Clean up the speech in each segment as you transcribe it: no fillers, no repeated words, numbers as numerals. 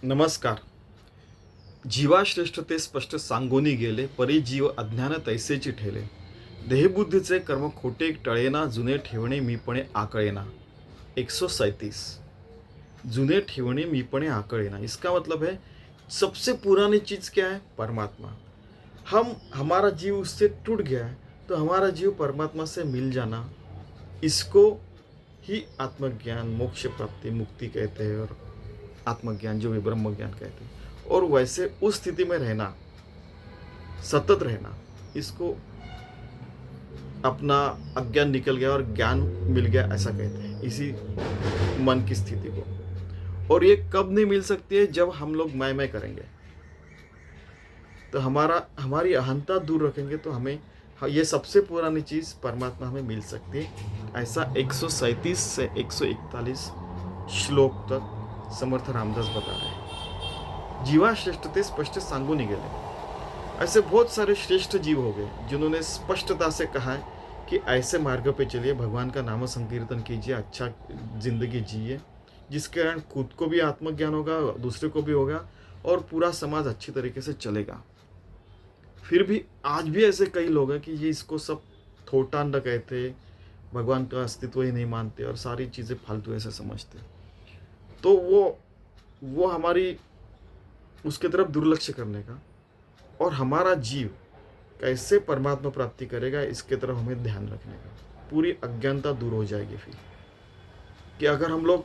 नमस्कार. जीवाश्रेष्ठ ते स्पष्ट सांगोनी गेले, परी जीव अज्ञान तैसेची ठेले. देहबुद्धीचे कर्म खोटे टळेना, जुने ठेवणे मीपणे आकळेना. 137. जुने ठेवणे मीपणे आकळेना. इसका मतलब है सबसे पुरानी चीज क्या है? परमात्मा. हम हमारा जीव उससे टूट गया है, तो हमारा जीव परमात्मा से मिल जाना, इसको ही आत्मज्ञान, मोक्ष प्राप्ति, मुक्ति कहते हैं. और आत्मज्ञान जो भी ब्रह्म ज्ञान कहते हैं, और वैसे उस स्थिति में रहना, सतत रहना, इसको अपना अज्ञान निकल गया और ज्ञान मिल गया ऐसा कहते हैं, इसी मन की स्थिति को. और ये कब नहीं मिल सकती है? जब हम लोग मैं करेंगे, तो हमारी अहंता दूर रखेंगे, तो हमें ये सबसे पुरानी चीज परमात्मा हमें मिल सकती है. ऐसा 137 से 141 श्लोक तक समर्थ रामदास बता रहे हैं. जीवा श्रेष्ठ ते स्पष्ट सांगू नहीं गए. ऐसे बहुत सारे श्रेष्ठ जीव हो गए जिन्होंने स्पष्टता से कहा है कि ऐसे मार्ग पे चलिए, भगवान का नाम संकीर्तन कीजिए, अच्छा जिंदगी जिए, जिसके कारण खुद को भी आत्मज्ञान होगा, दूसरे को भी होगा, और पूरा समाज अच्छी तरीके से चलेगा. फिर भी आज भी ऐसे कई लोग हैं कि ये इसको सब थोटांड कहते, भगवान का अस्तित्व ही नहीं मानते और सारी चीज़ें फालतू ऐसे समझते. तो वो हमारी उसके तरफ दुर्लक्ष्य करने का, और हमारा जीव कैसे परमात्मा प्राप्ति करेगा इसके तरफ हमें ध्यान रखने का. पूरी अज्ञानता दूर हो जाएगी फिर, कि अगर हम लोग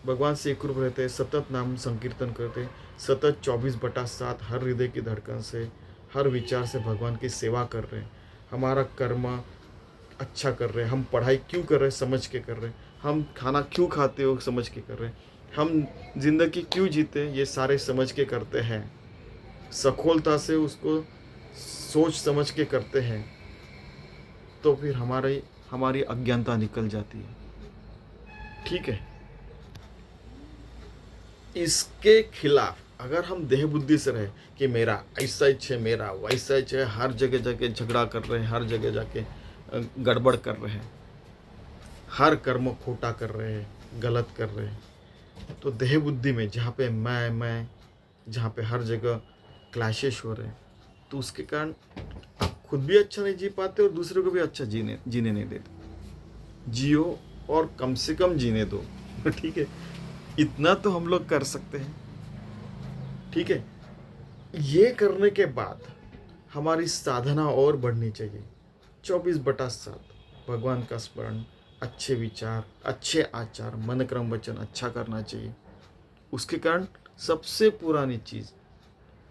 भगवान से एकरूप रहते, सतत नाम संकीर्तन करते, सतत 24/7 हर हृदय की धड़कन से, हर विचार से भगवान की सेवा कर रहे हैं, हमारा कर्म अच्छा कर रहे हैं, हम पढ़ाई क्यों कर रहे हैं समझ के कर रहे हैं, हम खाना क्यों खाते हो समझ के कर रहे हैं, हम जिंदगी क्यों जीते ये सारे समझ के करते हैं, सखोलता से उसको सोच समझ के करते हैं, तो फिर हमारी अज्ञानता निकल जाती है. ठीक है. इसके खिलाफ अगर हम देह बुद्धि से रहे कि मेरा ऐसा ही है, मेरा वैसा ही है, हर जगह जाके झगड़ा कर रहे हैं, हर जगह जाके गड़बड़ कर रहे हैं, हर कर्म खोटा कर रहे हैं, गलत कर रहे हैं, तो देह बुद्धि में जहाँ पे मैं जहाँ पे हर जगह क्लैशेस हो रहे हैं, तो उसके कारण आप खुद भी अच्छा नहीं जी पाते और दूसरे को भी अच्छा जीने नहीं देते. जियो और कम से कम जीने दो. ठीक है, इतना तो हम लोग कर सकते हैं. ठीक है. ये करने के बाद हमारी साधना और बढ़नी चाहिए. 24/7 भगवान का स्मरण, अच्छे विचार, अच्छे आचार, मन क्रम वचन अच्छा करना चाहिए. उसके कारण सबसे पुरानी चीज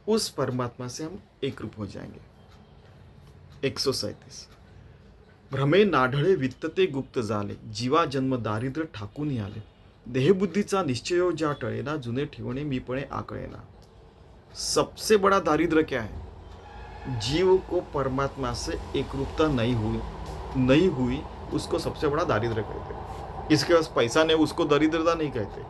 उस परमात्मा से हम एक रूप हो जाएंगे. 137. भ्रमे नाढळे वित्तते गुप्त झाले, जीवा जन्म दारिद्र्य ठाकून आले. देहबुद्धीचा निश्चयो ज्या टळेना, जुने ठेवणे मीपणे आकळेना. सबसे बड़ा दारिद्र्य क्या है? जीव को परमात्मा से एकरूपता नहीं हुई, उसको सबसे बड़ा दारिद्र्य कहते हैं. इसके पास पैसा नहीं, उसको दरिद्रता नहीं कहते.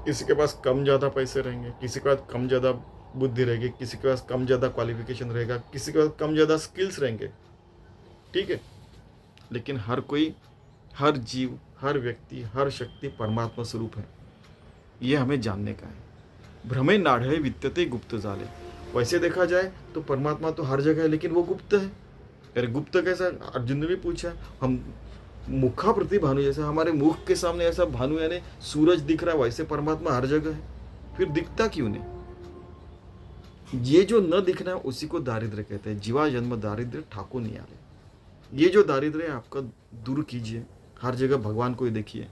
किसी के पास कम ज़्यादा पैसे रहेंगे, किसी के पास कम ज़्यादा बुद्धि रहेगी, किसी के पास कम ज़्यादा क्वालिफिकेशन रहेगा, किसी के पास कम ज़्यादा स्किल्स रहेंगे. ठीक है. लेकिन हर कोई, हर जीव, हर व्यक्ति, हर शक्ति परमात्मा स्वरूप है. ये हमें जानने का है. भ्रमे नाढळे वित्तते गुप्त झाले. वैसे देखा जाए तो परमात्मा तो हर जगह है, लेकिन वो गुप्त है. अरे गुप्त कैसा? अर्जुन ने भी पूछा. हम मुखा प्रति भानु, जैसे हमारे मुख के सामने ऐसा भानु यानी सूरज दिख रहा है, वैसे परमात्मा हर जगह है. फिर दिखता क्यों नहीं? ये जो न दिखना है उसी को दारिद्र्य कहते हैं. जीवा जन्म दारिद्र्य ठाकुर नहीं आले. ये जो दारिद्र्य है आपका दूर कीजिए, हर जगह भगवान को ही देखिए.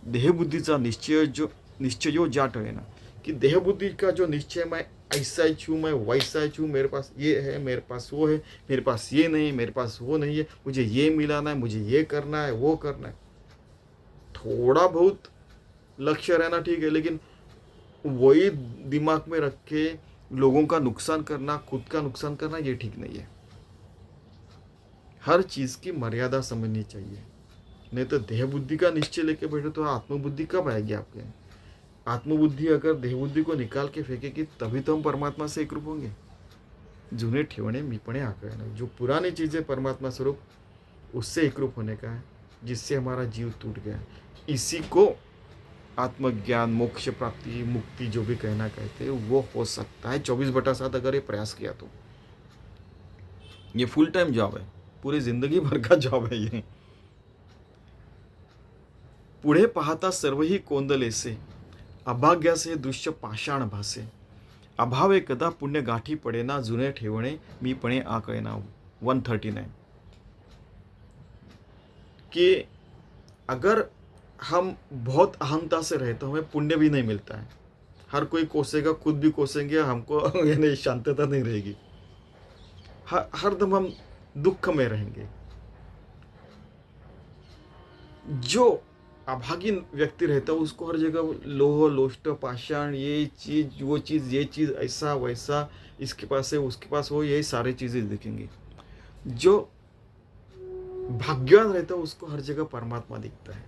देह बुद्धीचा निश्चयो ज्या टळेना, कि देह बुद्धि का जो निश्चय, मैं ऐसा ही छूँ, मैं वैसा ही छूँ, मेरे पास ये है, मेरे पास वो है, मेरे पास ये नहीं, मेरे पास वो नहीं है, मुझे ये मिलाना है, मुझे ये करना है, वो करना है. थोड़ा बहुत लक्ष्य रहना ठीक है, लेकिन वही दिमाग में रख के लोगों का नुकसान करना, खुद का नुकसान करना, ये ठीक नहीं है. हर चीज़ की मर्यादा समझनी चाहिए. नहीं तो देह बुद्धि का निश्चय लेके बैठे तो आत्मबुद्धि कब आएगी आपके? आत्मबुद्धि अगर देहबुद्धि को निकाल के फेंकेगी, तभी तो हम परमात्मा से एकरूप होंगे. जुने ठेवणे मीपणे आकळणे. जो पुरानी चीज़ें परमात्मा स्वरूप, उससे एकरूप होने का है, जिससे हमारा जीव टूट गया है. इसी को आत्मज्ञान, मोक्ष प्राप्ति, मुक्ति जो भी कहना कहते हैं वो हो सकता है 24/7 अगर ये प्रयास किया तो। ये फुल टाइम जॉब है, पूरी जिंदगी भर का जॉब है ये। पुढे पाहता सर्वही कोंदलेसे, अभाग्यासे दृश्य पाषाण भासे, अभावे कदा पुण्य गाठी पडेना, जुने ठेवणे मी पणे आकळेना। 139 कि अगर हम बहुत अहंता से रहे तो हमें पुण्य भी नहीं मिलता है। हर कोई कोसेगा, खुद भी कोसेंगे, हमको यानी शांतता नहीं रहेगी, हरदम हम दुख में रहेंगे। जो अभागी व्यक्ति रहता है उसको हर जगह लोह लोष्ट पाषाण, ये चीज वो चीज, ये चीज ऐसा वैसा, इसके पास है उसके पास वो, यही सारी चीजें दिखेंगी। जो भाग्यवान रहता है उसको हर जगह परमात्मा दिखता है,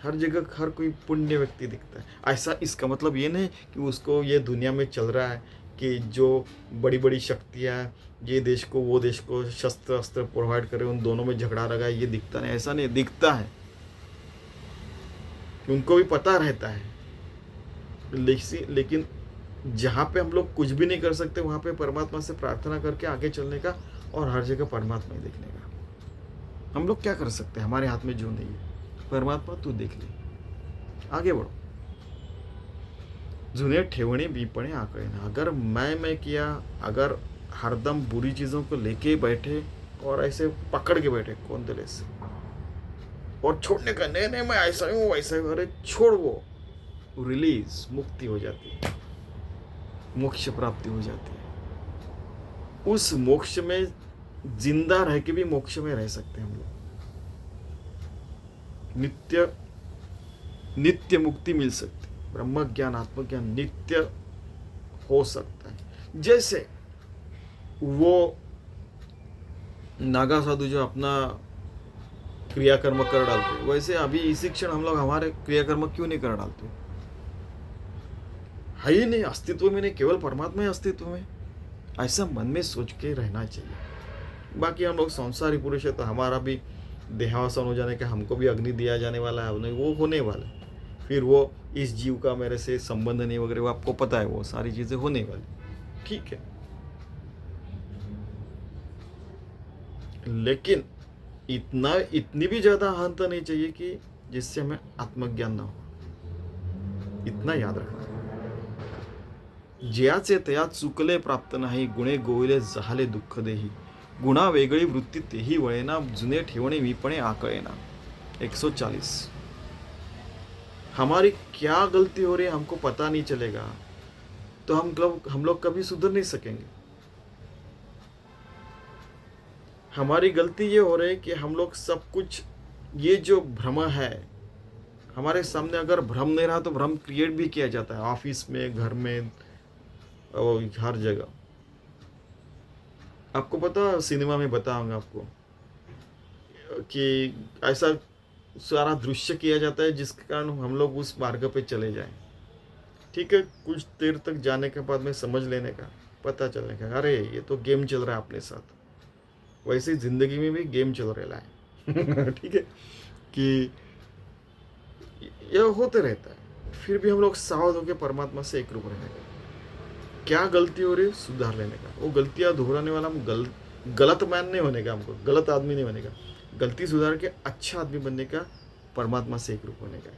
हर जगह हर कोई पुण्य व्यक्ति दिखता है। ऐसा इसका मतलब ये नहीं कि उसको ये दुनिया में चल रहा है कि जो बड़ी बड़ी शक्तियाँ ये देश को वो देश को शस्त्र अस्त्र प्रोवाइड करे, उन दोनों में झगड़ा लगा, ये दिखता नहीं। ऐसा नहीं दिखता है, उनको भी पता रहता है। लेकिन जहाँ पे हम लोग कुछ भी नहीं कर सकते वहाँ पे परमात्मा से प्रार्थना करके आगे चलने का और हर जगह परमात्मा ही देखने का। हम लोग क्या कर सकते हैं, हमारे हाथ में जो नहीं है। परमात्मा तू देख ले, आगे बढ़ो। जुने ठेवणे बीपणे आकड़ेना, अगर मैं किया, अगर हरदम बुरी चीज़ों को लेके बैठे और ऐसे पकड़ के बैठे कोंदले से और छोड़ने का, नहीं नहीं मैं ऐसा हूँ वैसा हूँ, अरे छोड़, वो रिलीज, मुक्ति हो जाती है, मोक्ष प्राप्ति हो जाती है। उस मोक्ष में जिंदा रह के भी मोक्ष में रह सकते हैं हम लोग। नित्य मुक्ति मिल सकती है, ब्रह्म ज्ञान आत्मज्ञान नित्य हो सकता है। जैसे वो नागा साधु जो अपना क्रियाकर्म कर डालते, वैसे अभी इसी क्षण हम लोग हमारे क्रियाकर्म क्यों नहीं कर डालते? है ही नहीं, अस्तित्व में नहीं, केवल परमात्मा ही अस्तित्व में। ऐसा मन में सोच के रहना चाहिए। बाकी हम लोग संसारी पुरुष है तो हमारा भी देहावसान हो जाने का, हमको भी अग्नि दिया जाने वाला है, नहीं वो होने वाला है। फिर वो इस जीव का मेरे से संबंध नहीं वगैरह, वो आपको पता है, वो सारी चीजें होने वाली, ठीक है। लेकिन इतनी भी ज्यादा अहंता नहीं चाहिए कि जिससे हमें आत्मज्ञान ना हो। इतना याद रखना, ज्याचे तया चुकले प्राप्त नाही, गुणे गोविले जहाले दुःख देही, गुणा वेगळी वृत्ती तेही वळेना, जुने ठेवणे मीपणे आकळेना। 140 हमारी क्या गलती हो रही है हमको पता नहीं चलेगा तो हम लोग कभी सुधर नहीं सकेंगे। हमारी गलती ये हो रही है कि हम लोग सब कुछ, ये जो भ्रम है हमारे सामने, अगर भ्रम नहीं रहा तो भ्रम क्रिएट भी किया जाता है, ऑफिस में, घर में और हर जगह। आपको पता, सिनेमा में बताऊंगा आपको कि ऐसा सारा दृश्य किया जाता है जिसके कारण हम लोग उस मार्ग पे चले जाएं। ठीक है, कुछ देर तक जाने के बाद में समझ लेने का, पता चलने का, अरे ये तो गेम चल रहा है अपने साथ। वैसे ही जिंदगी में भी गेम चल रहा है ठीक है, कि यह होते रहता है। फिर भी हम लोग सावध होकर परमात्मा से एक रूप रहने का, क्या गलती हो रही है सुधार लेने का। वो गलतियां दोहराने वाला हम गलत मैन नहीं होने का, हमको गलत आदमी नहीं होने का, गलती सुधार के अच्छा आदमी बनने का, परमात्मा से एक रूप होने का।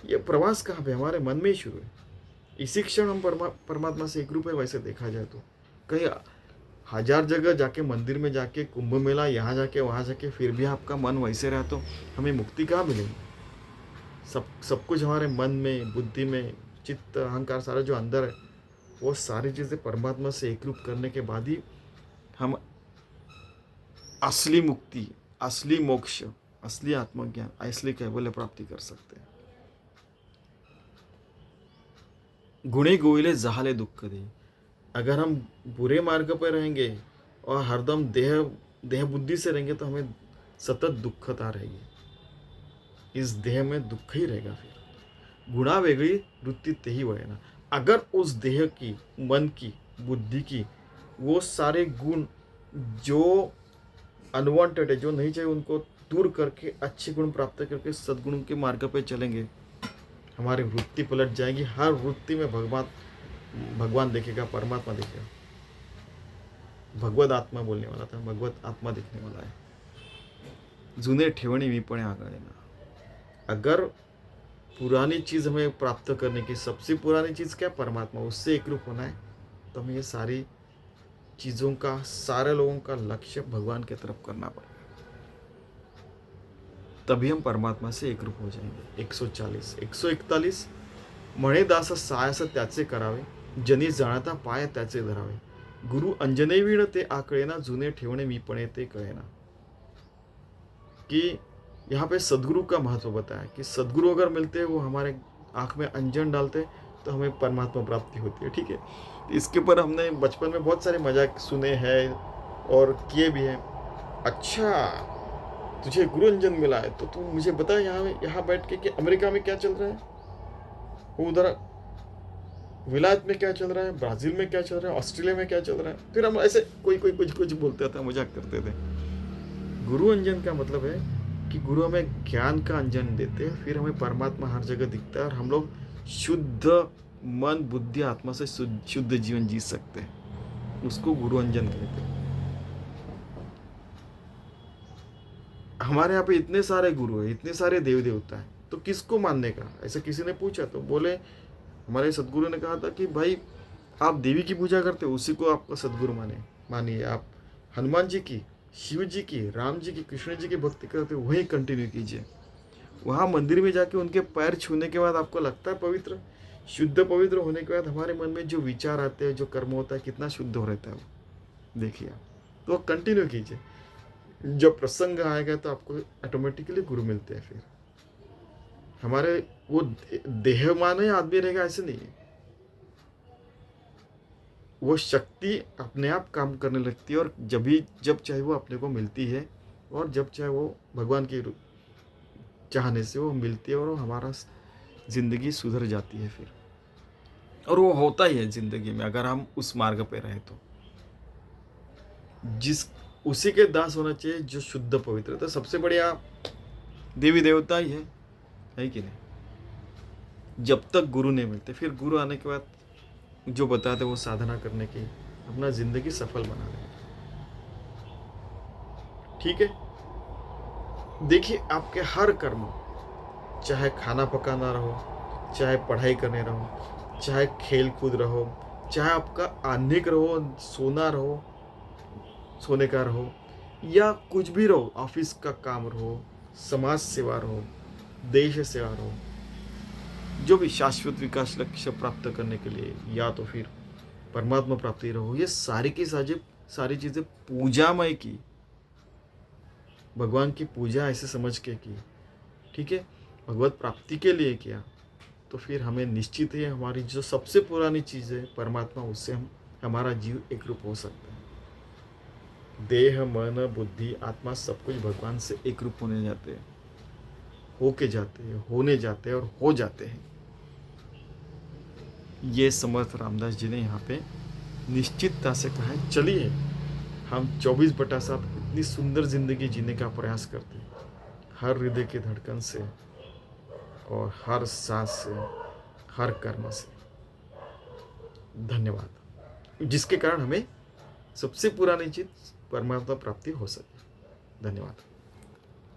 ये प्रवास कहाँ पे, हमारे मन में ही शुरू है। इसी क्षण हम परमात्मा से एक रूप है। वैसे देखा जाए तो कहीं 1000 जगह जाके, मंदिर में जाके, कुंभ मेला, यहाँ जाके वहाँ जाके, फिर भी आपका मन वैसे रहा तो हमें मुक्ति कहाँ मिलेगी? सब कुछ हमारे मन में, बुद्धि में, चित्त, अहंकार, सारा जो अंदर है, वो सारी चीज़ें परमात्मा से एक रूप करने के बाद ही हम असली मुक्ति, असली मोक्ष, असली आत्मज्ञान, असली कैवल्य प्राप्ति कर सकते हैं। गुणे गोविले जहाले दुःख दे, अगर हम बुरे मार्ग पर रहेंगे और हरदम देह बुद्धि से रहेंगे तो हमें सतत दुखता रहेगी, इस देह में दुख ही रहेगा। फिर गुणा वेगळी वृत्ति तेही वळेना, अगर उस देह की, मन की, बुद्धि की, वो सारे गुण जो अनवांटेड है, जो नहीं चाहिए, उनको दूर करके अच्छे गुण प्राप्त करके सद्गुणों के मार्ग पे चलेंगे, हमारी वृत्ति पलट जाएगी। हर वृत्ति में भगवान भगवान दिखेगा, परमात्मा दिखेगा। भगवत आत्मा बोलने वाला था, भगवत आत्मा दिखने वाला है। जुने ठेवणी मी पण आगळेना। अगर पुरानी चीज हमें प्राप्त करने की, सबसे पुरानी चीज क्या, परमात्मा, उससे एक रूप होना है, तो हमें ये सारी चीजों का, सारे लोगों का लक्ष्य भगवान की तरफ करना पड़ेगा, तभी हम परमात्मा से एक रूप हो जाएंगे। 140 141 म्हणे दास सायस त्याचे करावे, जनी जाणता पाय त्याचे धरावे, गुरु अंजने वीण ते आकळेना, जुने ठेवणे मी पण ते कळेना। कि यहाँ पे सदगुरु का महत्व बताया कि सदगुरु अगर मिलते हैं, वो हमारे आँख में अंजन डालते तो हमें परमात्मा प्राप्ति होती है। ठीक है, तो इसके ऊपर हमने बचपन में बहुत सारे मजाक सुने हैं और किए भी हैं। अच्छा, तुझे गुरु अंजन मिला है तो तू मुझे बता यहाँ बैठ के कि अमेरिका में क्या चल रहा है, वो उधर विलायत में क्या चल रहा है, ब्राज़ील में क्या चल रहा है, ऑस्ट्रेलिया में क्या चल रहा है। फिर हम ऐसे कोई कोई कुछ कुछ बोलते थे, मजाक करते थे। गुरु अंजन का मतलब है कि गुरु हमें ज्ञान का अंजन देते हैं, फिर हमें परमात्मा हर जगह दिखता है और हम लोग शुद्ध मन, बुद्धि, आत्मा से शुद्ध जीवन जी सकते हैं। उसको गुरु अंजन कहते हैं। हमारे यहाँ पे इतने सारे गुरु हैं, इतने सारे देव देवता हैं, तो किसको मानने का, ऐसा किसी ने पूछा तो बोले, हमारे सदगुरु ने कहा था कि भाई आप देवी की पूजा करते हो, उसी को आपका सदगुरु मानिए। आप हनुमान जी की, शिव जी की, राम जी की, कृष्ण जी की भक्ति करते हो, वही कंटिन्यू कीजिए। वहाँ मंदिर में जाके उनके पैर छूने के बाद आपको लगता है पवित्र, शुद्ध पवित्र होने के बाद हमारे मन में जो विचार आते हैं, जो कर्म होता है, कितना शुद्ध हो रहता है वो देखिए आप। तो कंटिन्यू कीजिए, जब प्रसंग आएगा तो आपको ऑटोमेटिकली गुरु मिलते हैं। फिर हमारे वो देहमान आदमी रहेगा ऐसे नहीं है, वो शक्ति अपने आप काम करने लगती है और जब चाहे वो अपने को मिलती है, और जब चाहे वो भगवान की चाहने से वो मिलती है, और वो हमारा जिंदगी सुधर जाती है फिर। और वो होता ही है जिंदगी में, अगर हम उस मार्ग पे रहे तो। जिस उसी के दास होना चाहिए जो शुद्ध पवित्र। तो सबसे बढ़िया देवी देवता ही है कि नहीं। जब तक गुरु नहीं मिलते, फिर गुरु आने के बाद जो बताते वो साधना करने की, अपना जिंदगी सफल बना देंगे। ठीक है, देखिए आपके हर कर्म, चाहे खाना पकाना रहो, चाहे पढ़ाई करने रहो, चाहे खेल कूद रहो, चाहे आपका आह्निक रहो, सोने का रहो, या कुछ भी रहो, ऑफिस का काम रहो, समाज सेवा रहो, देश सेवा रहो, जो भी शाश्वत विकास लक्ष्य प्राप्त करने के लिए, या तो फिर परमात्मा प्राप्ति रहो, ये सारी की सारी चीज़ें पूजामय की, भगवान की पूजा ऐसे समझ के की, ठीक है, भगवत प्राप्ति के लिए किया, तो फिर हमें निश्चित है हमारी जो सबसे पुरानी चीज़ है परमात्मा, उससे हमारा जीव एक रूप हो सकता है। देह, मन, बुद्धि, आत्मा सब कुछ भगवान से एक रूप होने जाते हैं, होके जाते हैं, होने जाते हैं और हो जाते हैं। ये समर्थ रामदास जी ने यहाँ पे निश्चितता से कहा है। चलिए हम 24/7 इतनी सुंदर जिंदगी जीने का प्रयास करते हैं, हर हृदय की धड़कन से और हर सांस से, हर कर्म से। धन्यवाद, जिसके कारण हमें सबसे पुरानी चीज परमात्मा प्राप्ति हो सके। धन्यवाद।